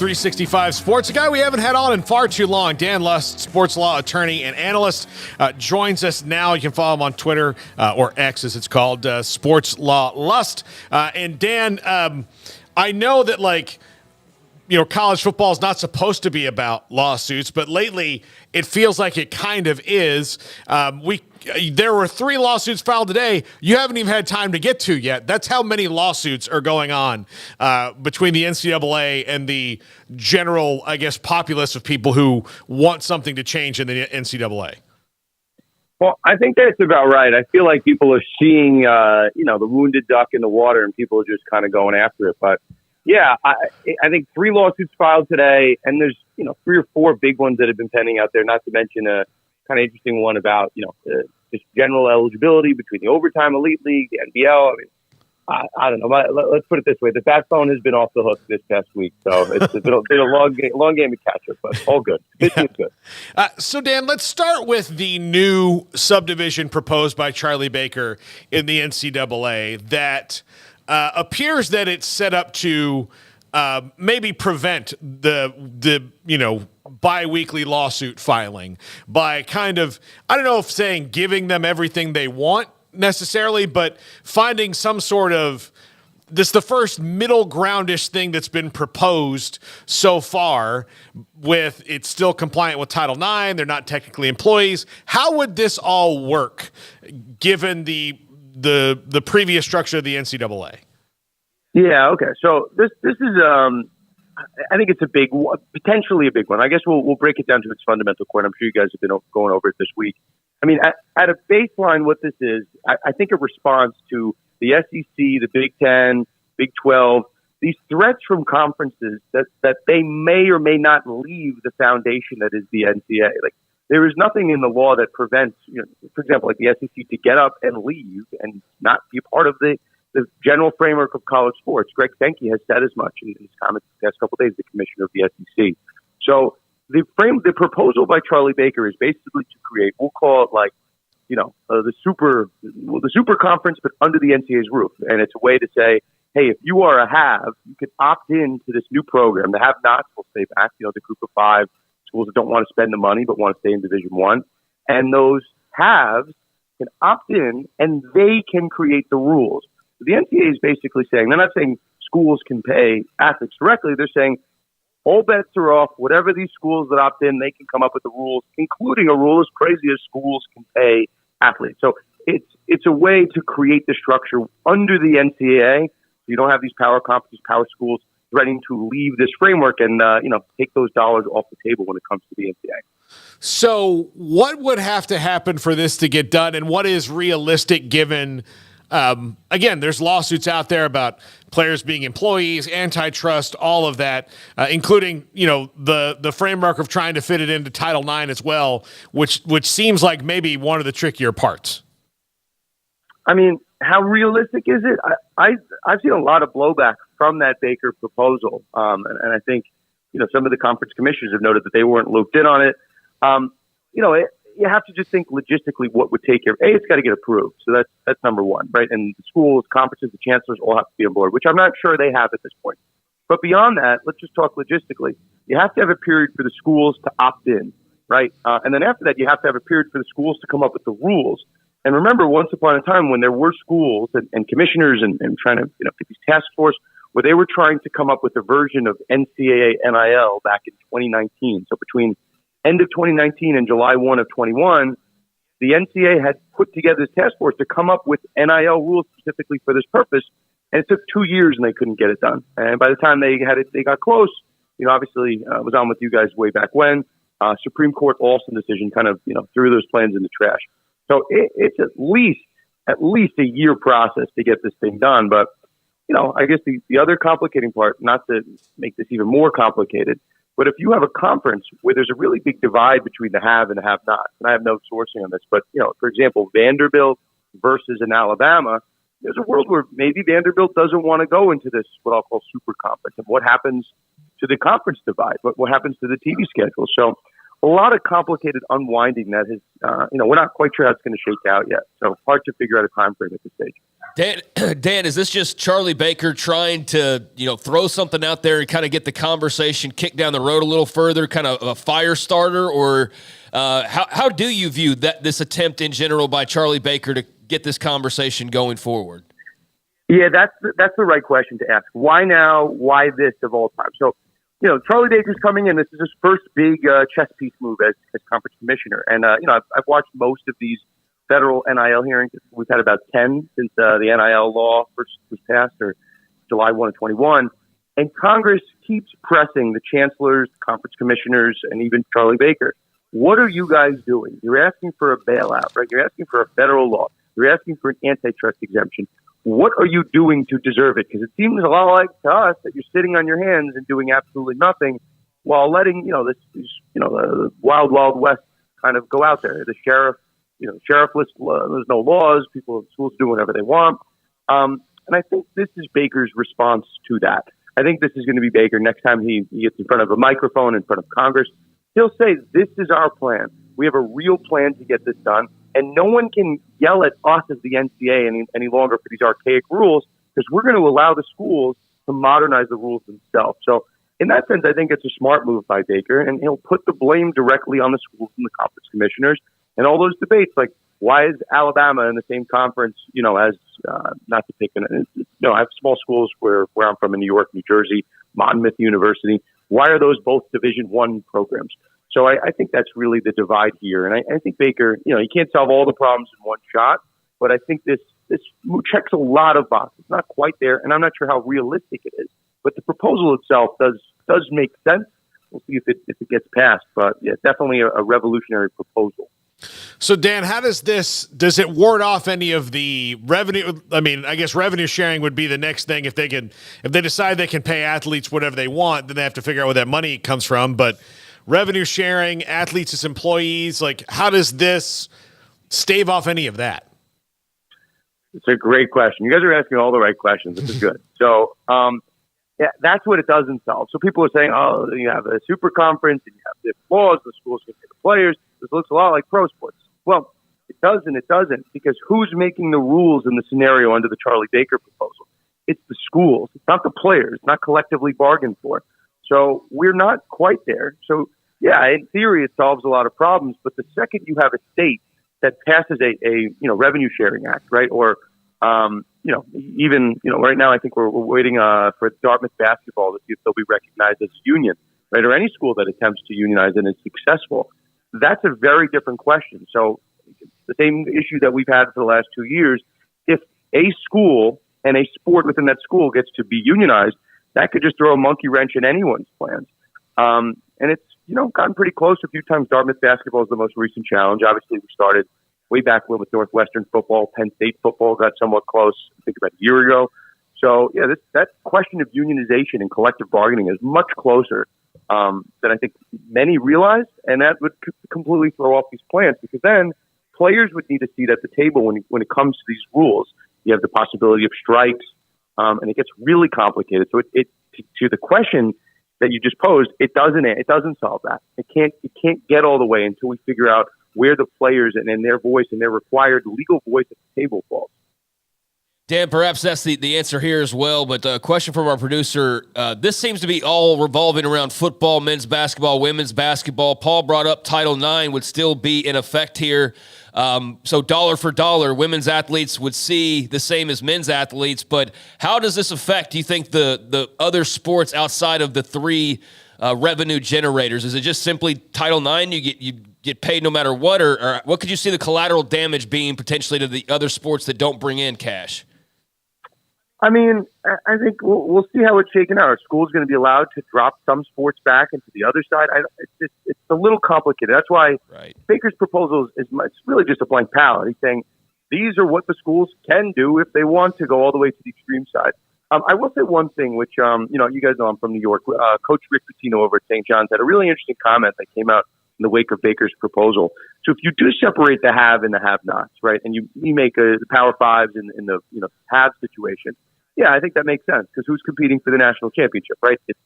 365 Sports, a guy we haven't had on in far too long. Dan Lust, sports law attorney and analyst, joins us now. You can follow him on Twitter, or X as it's called, Sports Law Lust. And Dan, I know that, college football is not supposed to be about lawsuits, but lately it feels like it kind of is. There were 3 lawsuits filed today you haven't even had time to get to yet. That's how many lawsuits are going on between the NCAA and the general, populace of people who want something to change in the NCAA. Well, I think that's about right. I feel like people are seeing, the wounded duck in the water, and people are just kind of going after it. But yeah, I think 3 lawsuits filed today, and there's 3 or 4 big ones that have been pending out there. Not to mention a kind of interesting one about just general eligibility between the overtime elite league, the NBL. I don't know. Let's put it this way: the bat phone has been off the hook this past week, so it's been a long game of catch up, but all good. It's good. So Dan, let's start with the new subdivision proposed by Charlie Baker in the NCAA that appears that it's set up to maybe prevent the bi-weekly lawsuit filing by kind of, I don't know if saying giving them everything they want necessarily, but finding some sort of, this is the first middle groundish thing that's been proposed so far with it's still compliant with Title IX. They're not technically employees. How would this all work given the previous structure of the NCAA? Yeah. Okay. So this is, I think it's a big one, potentially a big one. I guess we'll break it down to its fundamental core. I'm sure you guys have been going over it this week. I mean, at a baseline, what this is, I think a response to the SEC, the Big Ten, Big 12, these threats from conferences that they may or may not leave the foundation that is the NCAA. Like, there is nothing in the law that prevents, for example, like the SEC to get up and leave and not be part of the general framework of college sports. Greg Sankey has said as much in his comments the past couple of days, the commissioner of the SEC. So the proposal by Charlie Baker is basically to create, we'll call it the super conference, but under the NCAA's roof. And it's a way to say, hey, if you are a have, you can opt in to this new program. The have-nots will stay back, the group of 5 schools that don't want to spend the money but want to stay in Division I. And those haves can opt in, and they can create the rules. The NCAA is basically saying, they're not saying schools can pay athletes directly. They're saying all bets are off. Whatever these schools that opt in, they can come up with the rules, including a rule as crazy as schools can pay athletes. So it's a way to create the structure under the NCAA. So you don't have these power conferences, power schools threatening to leave this framework and take those dollars off the table when it comes to the NCAA. So what would have to happen for this to get done, and what is realistic given? Again, there's lawsuits out there about players being employees, antitrust, all of that, including, the framework of trying to fit it into Title IX as well, which seems like maybe one of the trickier parts. I mean, how realistic is it? I've seen a lot of blowback from that Baker proposal. And I think, some of the conference commissioners have noted that they weren't looped in on it. You have to just think logistically what would take care. It's got to get approved. So that's number one, right? And the schools, conferences, the chancellors all have to be on board, which I'm not sure they have at this point. But beyond that, let's just talk logistically. You have to have a period for the schools to opt in, right? And then after that, you have to have a period for the schools to come up with the rules. And remember, once upon a time when there were schools and commissioners and trying to get these task force where they were trying to come up with a version of NCAA NIL back in 2019. So between end of 2019 and July 1 of 21, the NCAA had put together this task force to come up with NIL rules specifically for this purpose. And it took 2 years and they couldn't get it done. And by the time they got close, obviously I was on with you guys way back when, Supreme Court Alston decision kind of, threw those plans in the trash. So it's at least a year process to get this thing done. But, I guess the other complicating part, not to make this even more complicated, but if you have a conference where there's a really big divide between the have and the have-not, and I have no sourcing on this, but, for example, Vanderbilt versus an Alabama, there's a world where maybe Vanderbilt doesn't want to go into this, what I'll call super conference. And what happens to the conference divide? What happens to the TV schedule? So a lot of complicated unwinding that has, we're not quite sure how it's going to shake out yet. So hard to figure out a time frame at this stage. Dan, is this just Charlie Baker trying to, throw something out there and kind of get the conversation kicked down the road a little further, kind of a fire starter? Or how do you view this attempt in general by Charlie Baker to get this conversation going forward? Yeah, that's the right question to ask. Why now? Why this of all time? So, Charlie Baker's coming in. This is his first big chess piece move as conference commissioner. And, I've watched most of these federal NIL hearings. We've had about 10 since the NIL law first was passed, or July 1 of 21. And Congress keeps pressing the chancellors, conference commissioners, and even Charlie Baker. What are you guys doing? You're asking for a bailout, right? You're asking for a federal law. You're asking for an antitrust exemption. What are you doing to deserve it? Because it seems a lot like to us that you're sitting on your hands and doing absolutely nothing while letting, the wild, wild west kind of go out there. The sheriffless, there's no laws. People in schools do whatever they want. And I think this is Baker's response to that. I think this is going to be Baker next time he gets in front of a microphone in front of Congress. He'll say, this is our plan. We have a real plan to get this done. And no one can yell at us as the NCAA any longer for these archaic rules, because we're going to allow the schools to modernize the rules themselves. So in that sense, I think it's a smart move by Baker, and he'll put the blame directly on the schools and the conference commissioners and all those debates. Like, why is Alabama in the same conference, as not to pick I have small schools where I'm from in New York, New Jersey, Monmouth University. Why are those both Division I programs? So I think that's really the divide here. And I think Baker, he can't solve all the problems in one shot, but I think this checks a lot of boxes. Not quite there, and I'm not sure how realistic it is. But the proposal itself does make sense. We'll see if it gets passed. But yeah, definitely a revolutionary proposal. So, Dan, how does it ward off any of the revenue? I mean, I guess revenue sharing would be the next thing. If they decide they can pay athletes whatever they want, then they have to figure out where that money comes from. But revenue sharing, athletes as employees, like, how does this stave off any of that? It's a great question. You guys are asking all the right questions. This is good. So, that's what it doesn't solve. So people are saying, oh, you have a super conference and you have the laws, the schools can pay the players. This looks a lot like pro sports. Well, it doesn't, because who's making the rules in the scenario under the Charlie Baker proposal? It's the schools. It's not the players. It's not collectively bargained for. So we're not quite there. So, yeah, in theory, it solves a lot of problems. But the second you have a state that passes a revenue sharing act, right, or right now I think we're waiting for Dartmouth basketball to see if they'll be recognized as a union, right, or any school that attempts to unionize and is successful. That's a very different question. So the same issue that we've had for the last 2 years, if a school and a sport within that school gets to be unionized, that could just throw a monkey wrench in anyone's plans. And it's, gotten pretty close a few times. Dartmouth basketball is the most recent challenge. Obviously, we started way back when with Northwestern football. Penn State football got somewhat close, I think about a year ago. So, yeah, that question of unionization and collective bargaining is much closer than I think many realize. And that would completely throw off these plans, because then players would need a seat at the table when it comes to these rules. You have the possibility of strikes, and it gets really complicated. So to the question that you just posed, it doesn't solve that. It can't get all the way until we figure out where the players and their voice and their required legal voice at the table falls. Dan, perhaps that's the answer here as well, but a question from our producer. This seems to be all revolving around football, men's basketball, women's basketball. Paul brought up Title IX would still be in effect here. So dollar for dollar, women's athletes would see the same as men's athletes, but how does this affect, do you think, the other sports outside of the three revenue generators? Is it just simply Title IX, you get paid no matter what, or what could you see the collateral damage being potentially to the other sports that don't bring in cash? I mean, I think we'll see how it's shaken out. Are schools going to be allowed to drop some sports back into the other side? It's a little complicated. That's why Baker's proposal is really just a blank palette. He's saying these are what the schools can do if they want to go all the way to the extreme side. I will say one thing, which, you guys know I'm from New York. Coach Rick Pitino over at St. John's had a really interesting comment that came out in the wake of Baker's proposal. So if you do separate the have and the have-nots, right, and you make the Power Fives in the have situation, yeah, I think that makes sense, because who's competing for the national championship, right? It's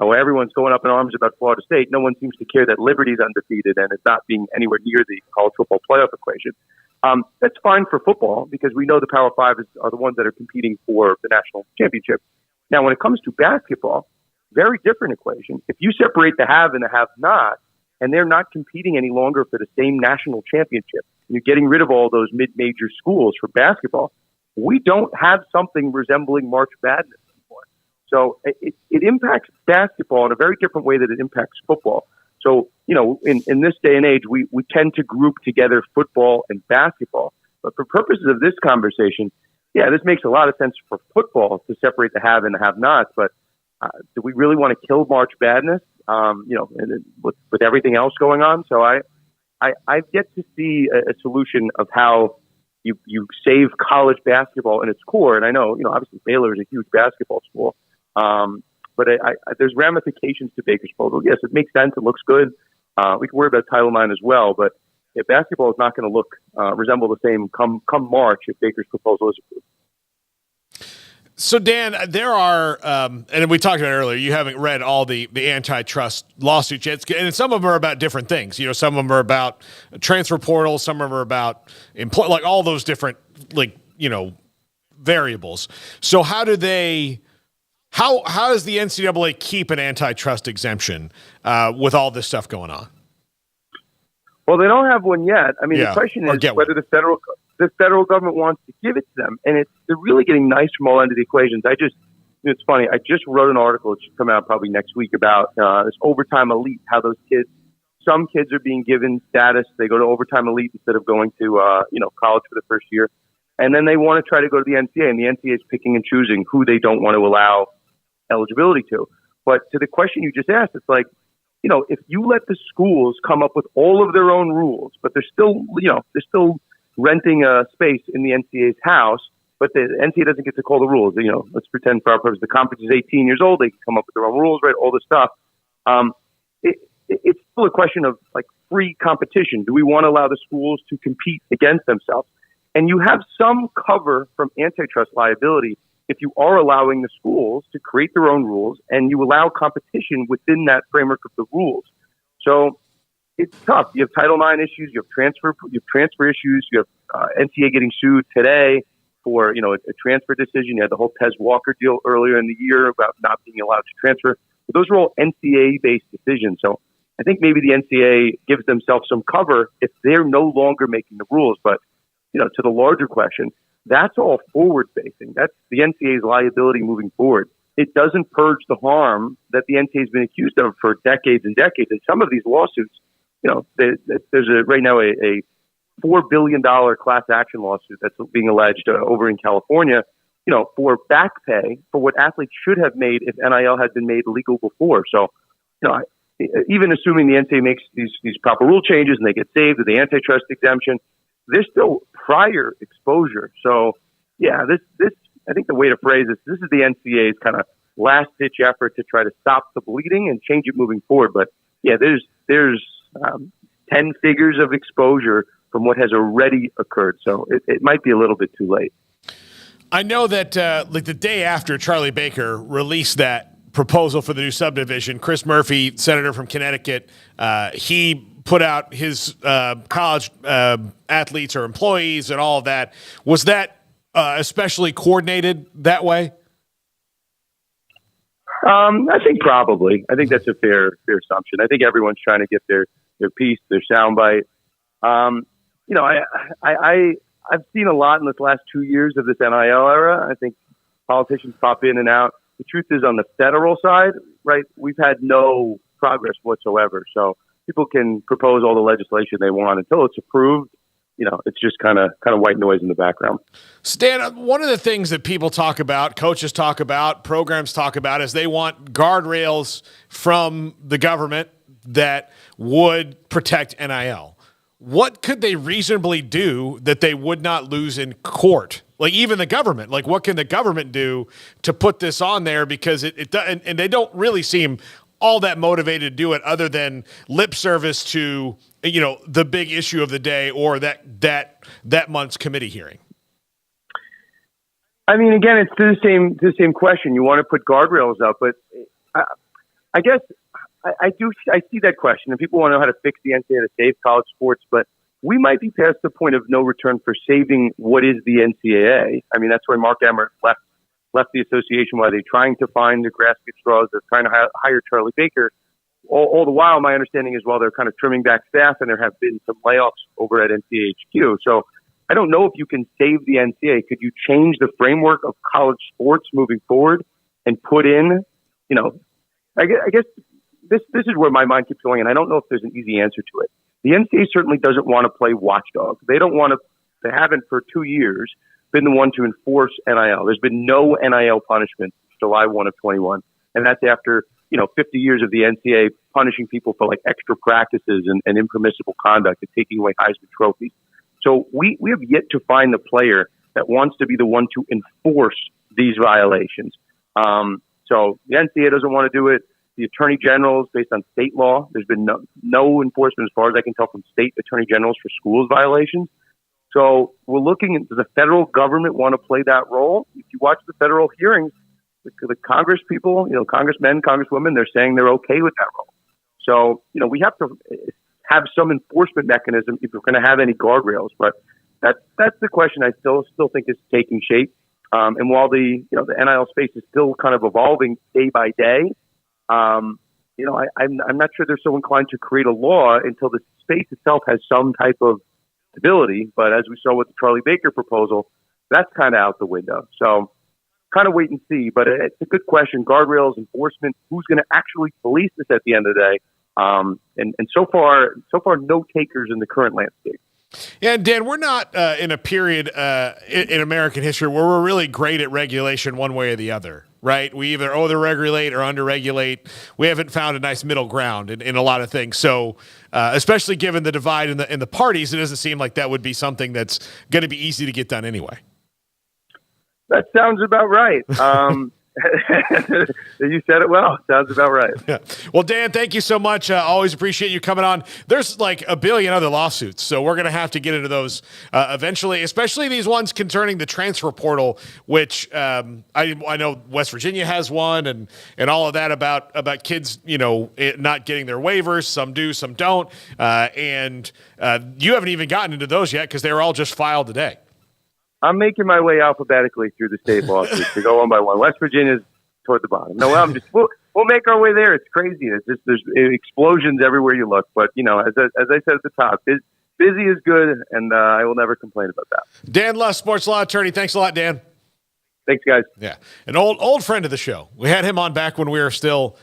everyone's going up in arms about Florida State. No one seems to care that Liberty's undefeated and it's not being anywhere near the college football playoff equation. That's fine for football because we know the Power Five are the ones that are competing for the national championship. Now, when it comes to basketball, very different equation. If you separate the have and the have-not, and they're not competing any longer for the same national championship, you're getting rid of all those mid-major schools for basketball, we don't have something resembling March Madness anymore. So it impacts basketball in a very different way that it impacts football. So, in this day and age, we tend to group together football and basketball. But for purposes of this conversation, yeah, this makes a lot of sense for football to separate the have and the have-nots. But do we really want to kill March Madness, and with everything else going on? So I've yet to see a solution of how you save college basketball in its core. And I know, obviously Baylor is a huge basketball school. But there's ramifications to Baker's proposal. Yes, it makes sense. It looks good. We can worry about Title IX as well. But basketball is not going to resemble the same come March if Baker's proposal is approved. So, Dan, there are, and we talked about it earlier, you haven't read all the antitrust lawsuits yet, and some of them are about different things. Some of them are about transfer portal, some of them are about like all those different, variables. So how does the NCAA keep an antitrust exemption with all this stuff going on? Well, they don't have one yet. I mean, the question is whether the federal government wants to give it to them, and they're really getting nice from all ends of the equations. It's funny. I just wrote an article. It should come out probably next week about this overtime elite. How some kids are being given status. They go to overtime elite instead of going to college for the first year, and then they want to try to go to the NCAA, and the NCAA is picking and choosing who they don't want to allow eligibility to. But to the question you just asked, it's like, if you let the schools come up with all of their own rules, but they're still renting a space in the NCAA's house, but the NCAA doesn't get to call the rules. Let's pretend for our purpose, the conference is 18 years old. They can come up with their own rules, right? All this stuff. It's still a question of like free competition. Do we want to allow the schools to compete against themselves? And you have some cover from antitrust liability if you are allowing the schools to create their own rules and you allow competition within that framework of the rules. So it's tough. You have Title IX issues, you have transfer issues, you have NCAA getting sued today for a transfer decision. You had the whole Tez Walker deal earlier in the year about not being allowed to transfer. But those are all NCAA-based decisions. So I think maybe the NCAA gives themselves some cover if they're no longer making the rules. But to the larger question, that's all forward-facing. That's the NCAA's liability moving forward. It doesn't purge the harm that the NCAA has been accused of for decades and decades. And some of these lawsuits, there's right now a $4 billion class action lawsuit that's being alleged over in California, for back pay for what athletes should have made if NIL had been made legal before. So, even assuming the NCAA makes these proper rule changes and they get saved with the antitrust exemption, there's still prior exposure. So, yeah, this I think the way to phrase this is the NCAA's kind of last-ditch effort to try to stop the bleeding and change it moving forward. But, yeah, there's 10 figures of exposure from what has already occurred. So it might be a little bit too late. I know that the day after Charlie Baker released that proposal for the new subdivision, Chris Murphy, senator from Connecticut, he put out his college athletes or employees and all of that. Was that especially coordinated that way? I think probably. I think that's a fair assumption. I think everyone's trying to get their piece, their soundbite. I've seen a lot in this last 2 years of this NIL era. I think politicians pop in and out. The truth is, on the federal side, right, we've had no progress whatsoever. So people can propose all the legislation they want until it's approved. It's just kind of white noise in the background. Stan, one of the things that people talk about, coaches talk about, programs talk about, is they want guardrails from the government that would protect NIL. What could they reasonably do that they would not lose in court? Like even the government, like what can the government do to put this on there? Because and they don't really seem all that motivated to do it other than lip service to, the big issue of the day or that month's committee hearing. I mean, again, it's the same question. You want to put guardrails up, but I guess I see that question, and people want to know how to fix the NCAA to save college sports, but we might be past the point of no return for saving what is the NCAA. I mean, that's why Mark Emmert left the association. Why they're trying to find the grass at straws. They're trying to hire Charlie Baker. All the while, my understanding is while they're kind of trimming back staff, and there have been some layoffs over at NCAA HQ. So I don't know if you can save the NCAA. Could you change the framework of college sports moving forward and put in, I guess this is where my mind keeps going, and I don't know if there's an easy answer to it. The NCAA certainly doesn't want to play watchdog. They don't want to. They haven't for 2 years been the one to enforce NIL. There's been no NIL punishment since July 1 of 21, and that's after 50 years of the NCAA punishing people for like extra practices and impermissible conduct and taking away Heisman trophies. So we have yet to find the player that wants to be the one to enforce these violations. So the NCAA doesn't want to do it. The attorney generals, based on state law, there's been no enforcement as far as I can tell from state attorney generals for schools violations. So we're looking at, does the federal government want to play that role? If you watch the federal hearings, the Congress people, congressmen, congresswomen, they're saying they're okay with that role. So, we have to have some enforcement mechanism if we're going to have any guardrails. But that's the question I still think is taking shape. And while the NIL space is still kind of evolving day by day, I'm not sure they're so inclined to create a law until the space itself has some type of stability. But as we saw with the Charlie Baker proposal, that's kind of out the window. So kind of wait and see. But it's a good question. Guardrails, enforcement, who's going to actually police this at the end of the day? And so far, no takers in the current landscape. Yeah, and Dan, we're not in a period in American history where we're really great at regulation one way or the other, right? We either over-regulate or under-regulate. We haven't found a nice middle ground in a lot of things. So especially given the divide in the parties, it doesn't seem like that would be something that's going to be easy to get done anyway. That sounds about right. You said it well. Sounds about right. Yeah. Well, Dan, thank you so much. Always appreciate you coming on. There's like a billion other lawsuits, so we're going to have to get into those eventually, especially these ones concerning the transfer portal, which I know West Virginia has one, and all of that about kids, not getting their waivers. Some do, some don't. And you haven't even gotten into those yet because they were all just filed today. I'm making my way alphabetically through the state lawsuits to go one by one. West Virginia's toward the bottom. No, we'll make our way there. It's crazy. It's just there's explosions everywhere you look. But as I said at the top, busy is good, and I will never complain about that. Dan Luss, sports law attorney. Thanks a lot, Dan. Thanks, guys. Yeah, an old friend of the show. We had him on back when we were still.